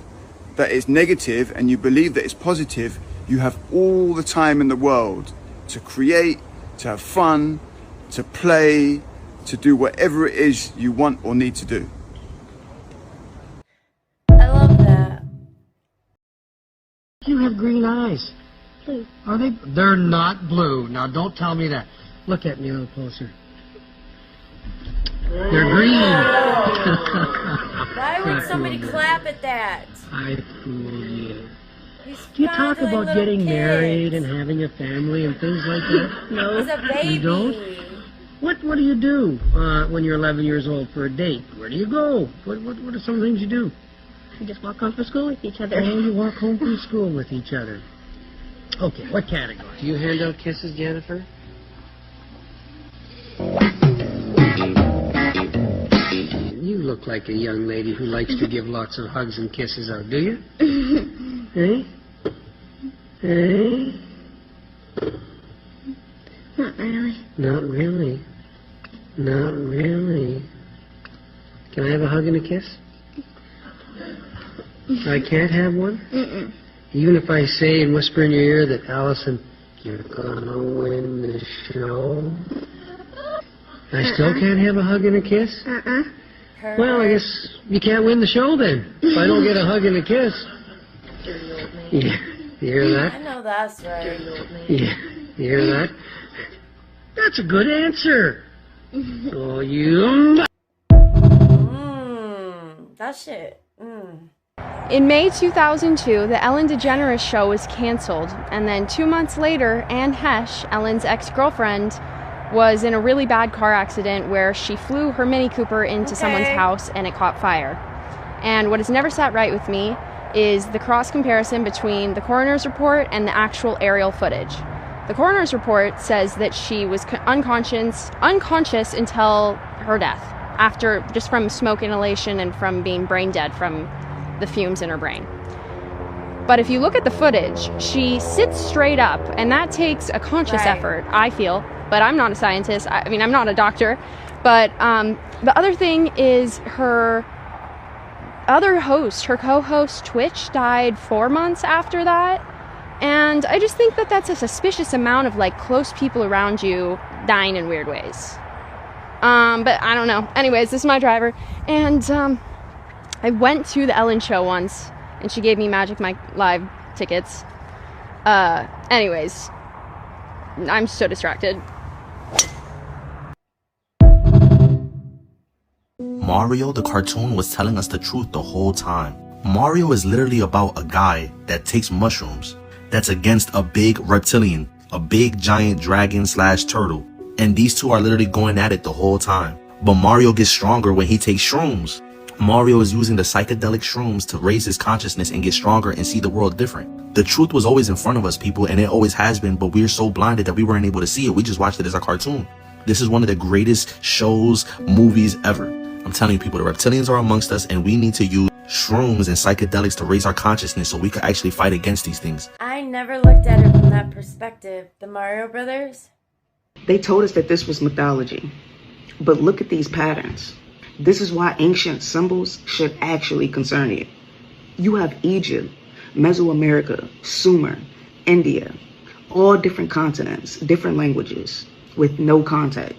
that it's negative and you believe that it's positive, you have all the time in the world to create, to have fun, to play, to do whatever it is you want or need to do. I love that. You have green eyes. Blue. Are they? They're not blue. Now don't tell me that. Look at me a little closer. They're green. Why would somebody clap at that? I fooled you. He's Do you talk fondling about little getting kids. married and having a family and things like that? No. He's a baby. You don't? What do you do when you're 11 years old for a date? Where do you go? What are some things you do? We just walk home from school with each other. Oh, you walk home from school with each other. Okay, what category? Do you hand out kisses, Jennifer? You look like a young lady who likes to give lots of hugs and kisses out, do you? Eh? Eh? really. Not really. Not really. Can I have a hug and a kiss? I can't have one? Mm-mm. Even if I say and whisper in your ear that, Allison, you're gonna win the show, I still can't have a hug and a kiss? Well, I guess you can't win the show then. If I don't get a hug and a kiss. Yeah, you hear that? I know that's right. Yeah, you hear that? That's a good answer. Oh, you... That shit. In May 2002, the Ellen DeGeneres show was canceled, and then 2 months later, Anne Hesh, Ellen's ex-girlfriend, was in a really bad car accident where she flew her Mini Cooper into someone's house and it caught fire. And what has never sat right with me is the cross comparison between the coroner's report and the actual aerial footage. The coroner's report says that she was unconscious until her death, after just from smoke inhalation and from being brain dead from the fumes in her brain. But if you look at the footage, she sits straight up, and that takes a conscious effort, I feel. But I'm not a scientist. I mean, I'm not a doctor. But the other thing is her other host, her co-host Twitch, died 4 months after that. And I just think that that's a suspicious amount of like close people around you dying in weird ways. But I don't know. Anyways, this is my driver. And I went to the Ellen show once, and she gave me Magic Mike Live tickets. Anyways, I'm so distracted. Mario the cartoon was telling us the truth the whole time. Mario is literally about a guy that takes mushrooms, that's against a big reptilian, a big giant dragon / turtle, and these two are literally going at it the whole time. But Mario gets stronger when he takes shrooms. Mario is using the psychedelic shrooms to raise his consciousness and get stronger and see the world different. The truth was always in front of us, people, and it always has been, but we're so blinded that we weren't able to see it. We just watched it as a cartoon. This is one of the greatest shows, movies ever. I'm telling you, people, the reptilians are amongst us, and we need to use shrooms and psychedelics to raise our consciousness so we can actually fight against these things. I never looked at it from that perspective. The Mario Brothers? They told us that this was mythology. But look at these patterns. This is why ancient symbols should actually concern you. You have Egypt, Mesoamerica, Sumer, India, all different continents, different languages, with no contact.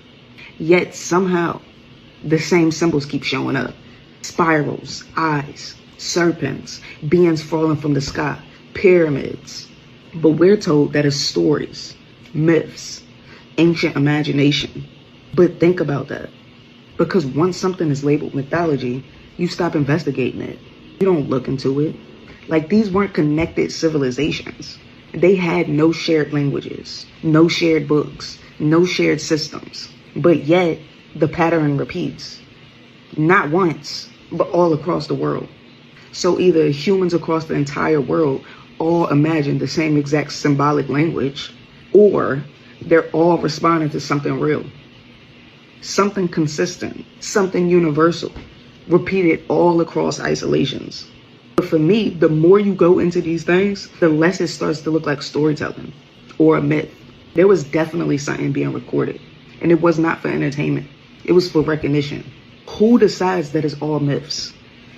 Yet somehow, the same symbols keep showing up. Spirals, eyes, serpents, beings falling from the sky, pyramids. But we're told that it's stories, myths, ancient imagination. But think about that. Because once something is labeled mythology, you stop investigating it. You don't look into it. Like, these weren't connected civilizations. They had no shared languages, no shared books, no shared systems. But yet, the pattern repeats. Not once, but all across the world. So either humans across the entire world all imagine the same exact symbolic language, or they're all responding to something real. Something consistent, something universal, repeated all across isolations. But for me, the more you go into these things, the less it starts to look like storytelling or a myth. There was definitely something being recorded, and it was not for entertainment. It was for recognition. Who decides that it's all myths?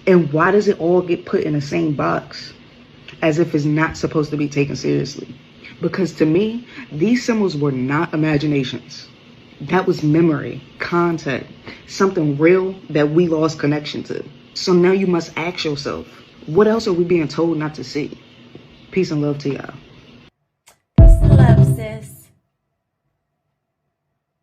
And why does it all get put in the same box as if it's not supposed to be taken seriously? Because to me, these symbols were not imaginations. That was memory, contact, something real that we lost connection to. So now you must ask yourself, what else are we being told not to see? Peace and love to y'all. Peace and love, sis.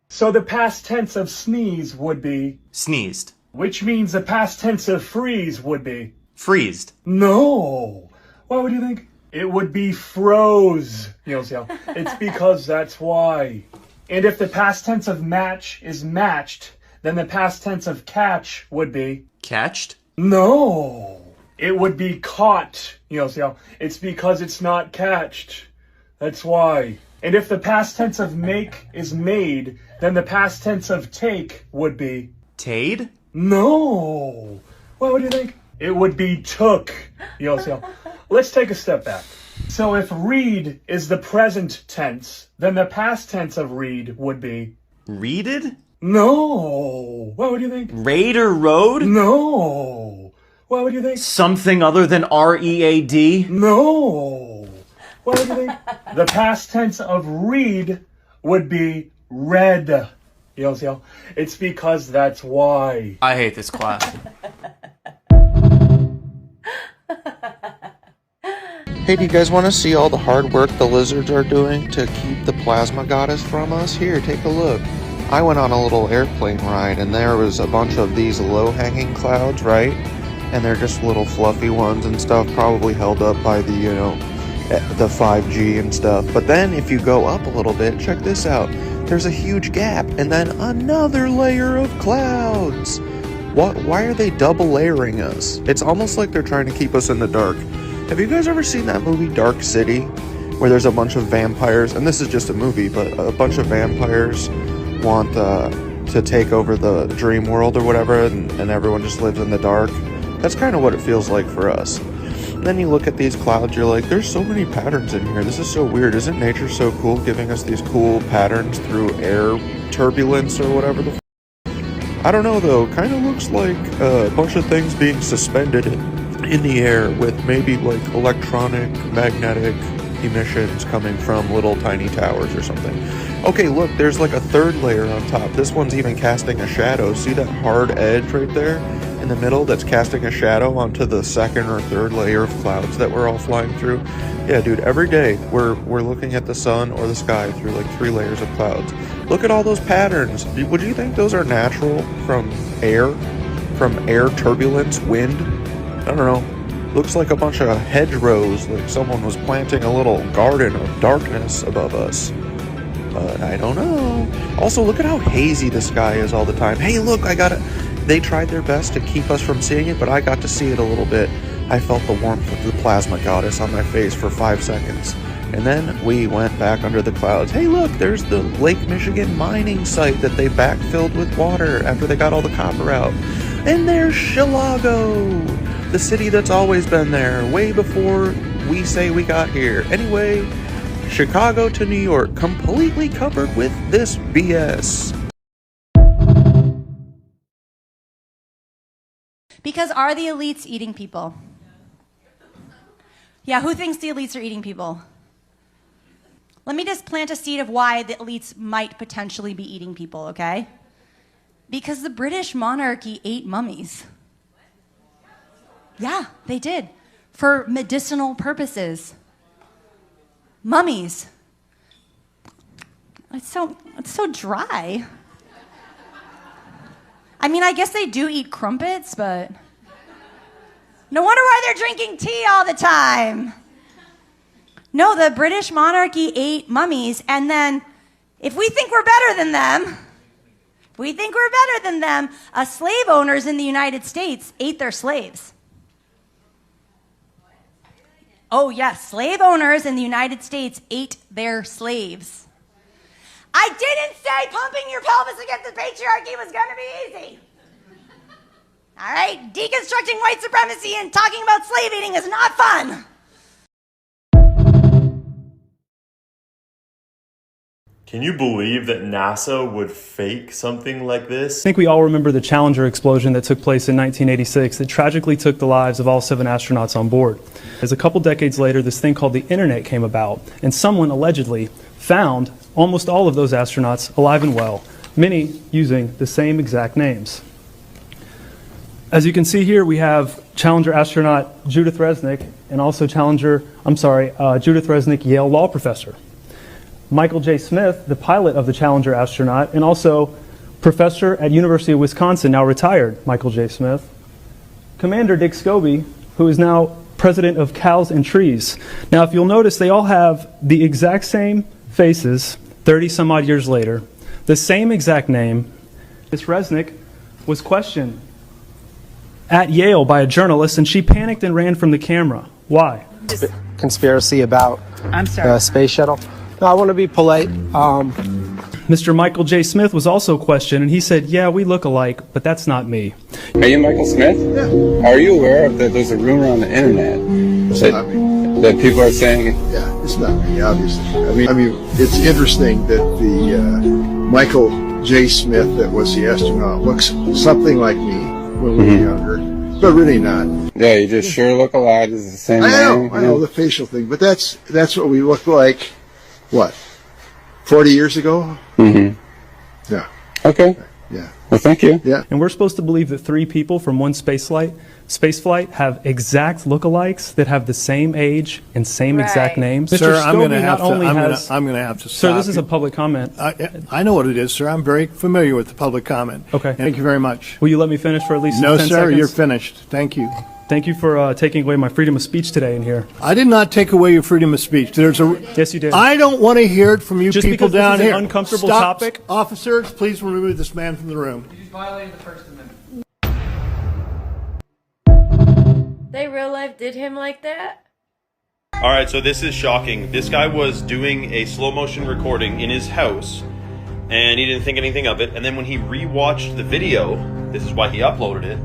So the past tense of sneeze would be... Sneezed. Which means the past tense of freeze would be... Freezed. No! What would you think? It would be froze. You know, see how? It's because that's why. And if the past tense of match is matched, then the past tense of catch would be... Catched? No! It would be caught. You know, see how? It's because it's not catched. That's why. And if the past tense of make is made, then the past tense of take would be... Tade? No! What would you think? It would be took. You know, see how? Let's take a step back. So if read is the present tense, then the past tense of read would be... Readed? No. What would you think? Raid or road? No. What would you think? Something other than R-E-A-D? No. What would you think? The past tense of read would be read. You know, see how? It's because that's why. I hate this class. Hey, do you guys want to see all the hard work the lizards are doing to keep the plasma goddess from us? Here, take a look. I went on a little airplane ride, and there was a bunch of these low-hanging clouds, right? And they're just little fluffy ones and stuff, probably held up by the, you know, the 5G and stuff. But then if you go up a little bit, check this out. There's a huge gap, and then another layer of clouds. Why are they double layering us? It's almost like they're trying to keep us in the dark. Have you guys ever seen that movie Dark City, where there's a bunch of vampires, and this is just a movie, but a bunch of vampires want to take over the dream world or whatever, and everyone just lives in the dark? That's kind of what it feels like for us. And then you look at these clouds, you're like, there's so many patterns in here. This is so weird. Isn't nature so cool, giving us these cool patterns through air turbulence or whatever the I don't know though, kind of looks like a bunch of things being suspended in the air with maybe like electronic, magnetic emissions coming from little tiny towers or something. Okay, look, there's like a third layer on top. This one's even casting a shadow. See that hard edge right there in the middle that's casting a shadow onto the second or third layer of clouds that we're all flying through? Yeah, dude, every day we're looking at the sun or the sky through like 3 layers of clouds. Look at all those patterns. Would you think those are natural from air turbulence, wind? I don't know. Looks like a bunch of hedgerows, like someone was planting a little garden of darkness above us. But I don't know. Also, look at how hazy the sky is all the time. Hey, look, they tried their best to keep us from seeing it, but I got to see it a little bit. I felt the warmth of the plasma goddess on my face for 5 seconds. And then we went back under the clouds. Hey, look, there's the Lake Michigan mining site that they backfilled with water after they got all the copper out. And there's Chicago, the city that's always been there, way before we say we got here. Anyway, Chicago to New York, completely covered with this BS. Because are the elites eating people? Yeah, who thinks the elites are eating people? Let me just plant a seed of why the elites might potentially be eating people, okay? Because the British monarchy ate mummies. Yeah, they did. For medicinal purposes. Mummies. It's so dry. I mean, I guess they do eat crumpets, but no wonder why they're drinking tea all the time. No, the British monarchy ate mummies, and then if we think we're better than them, slave owners in the United States ate their slaves. Oh yes, slave owners in the United States ate their slaves. I didn't say pumping your pelvis against the patriarchy was going to be easy. All right, deconstructing white supremacy and talking about slave eating is not fun. Can you believe that NASA would fake something like this? I think we all remember the Challenger explosion that took place in 1986 that tragically took the lives of all 7 astronauts on board. As a couple decades later, this thing called the internet came about, and someone allegedly found almost all of those astronauts alive and well, many using the same exact names. As you can see here, we have Challenger astronaut Judith Resnick and also Judith Resnick, Yale law professor. Michael J. Smith, the pilot of the Challenger astronaut, and also professor at University of Wisconsin, now retired Michael J. Smith. Commander Dick Scobie, who is now president of Cows and Trees. Now, if you'll notice, they all have the exact same faces 30 some odd years later, the same exact name. Ms. Resnick was questioned at Yale by a journalist, and she panicked and ran from the camera. Why? Conspiracy about the space shuttle. No, I want to be polite. Mr. Michael J. Smith was also questioned, and he said, yeah, we look alike, but that's not me. Are you Michael Smith? Yeah. Are you aware of that there's a rumor on the internet that people are saying? Yeah, it's not me, obviously. I mean, it's interesting that the Michael J. Smith, that was the astronaut, looks something like me when we were younger, but really not. Yeah, you just sure look alike. It's the same. I know the facial thing, but that's what we look like. What, 40 years ago? Mm-hmm. Yeah. Okay. Yeah. Well, thank you. Yeah. And we're supposed to believe that 3 people from one space flight have exact lookalikes that have the same age and same exact names. Sir, Mr. I'm going to Scobie have not only has- I'm going to have to stop. Sir, this is a public comment. I know what it is, sir. I'm very familiar with the public comment. Okay. Thank you very much. Will you let me finish for at least 10 No, seconds? sir, you're finished. Thank you. Thank you for taking away my freedom of speech today in here. I did not take away your freedom of speech. Yes, you did. I don't want to hear it from you Just people because this down is an here. uncomfortable Stop. topic. Officers, please remove this man from the room. He's violating the First Amendment. They real life did him like that? Alright, so this is shocking. This guy was doing a slow motion recording in his house, and he didn't think anything of it. And then when he rewatched the video, this is why he uploaded it,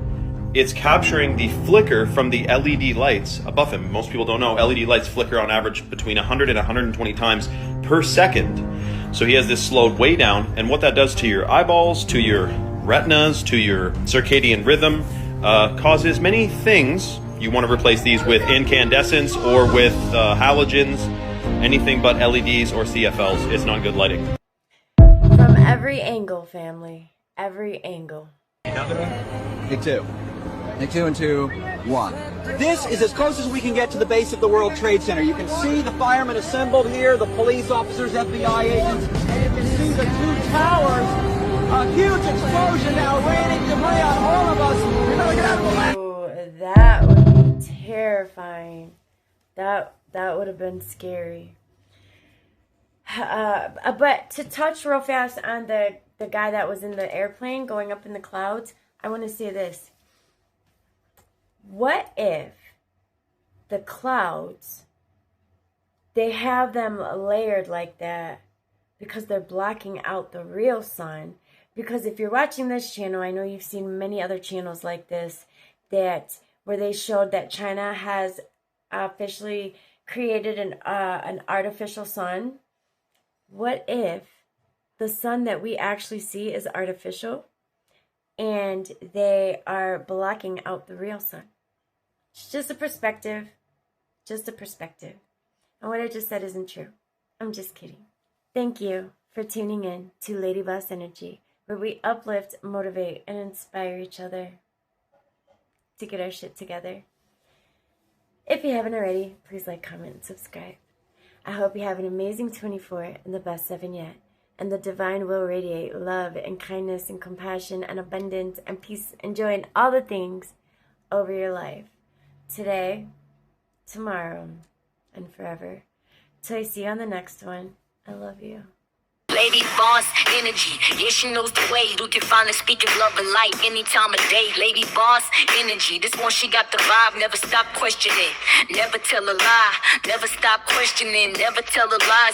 it's capturing the flicker from the LED lights above him. Most people don't know, LED lights flicker on average between 100 and 120 times per second. So he has this slowed way down, and what that does to your eyeballs, to your retinas, to your circadian rhythm, causes many things. You want to replace these with incandescents or with halogens, anything but LEDs or CFLs. It's not good lighting. From every angle, family. Every angle. Take 2. Take 2 and 2, 1. This is as close as we can get to the base of the World Trade Center. You can see the firemen assembled here, the police officers, FBI agents, and you can see the 2 towers. A huge explosion now, raining debris on all of us. We better get out of the way. Ooh, that would be terrifying. That would have been scary. But to touch real fast on the guy that was in the airplane going up in the clouds, I want to say this. What if the clouds, they have them layered like that because they're blocking out the real sun? Because if you're watching this channel, I know you've seen many other channels like this, where they showed that China has officially created an artificial sun. What if the sun that we actually see is artificial and they are blocking out the real sun? It's just a perspective. Just a perspective. And what I just said isn't true. I'm just kidding. Thank you for tuning in to Lady Boss Energy, where we uplift, motivate, and inspire each other to get our shit together. If you haven't already, please like, comment, and subscribe. I hope you have an amazing 24 and the best 7 yet. And the divine will radiate love and kindness and compassion and abundance and peace and joy and all the things over your life. Today, tomorrow, and forever. Till I see you on the next one. I love you. Lady Boss Energy, yeah, she knows the way. You can finally speak of love and light any time of day. Lady Boss Energy, this one she got the vibe. Never stop questioning, never tell a lie. Never stop questioning, never tell a lies.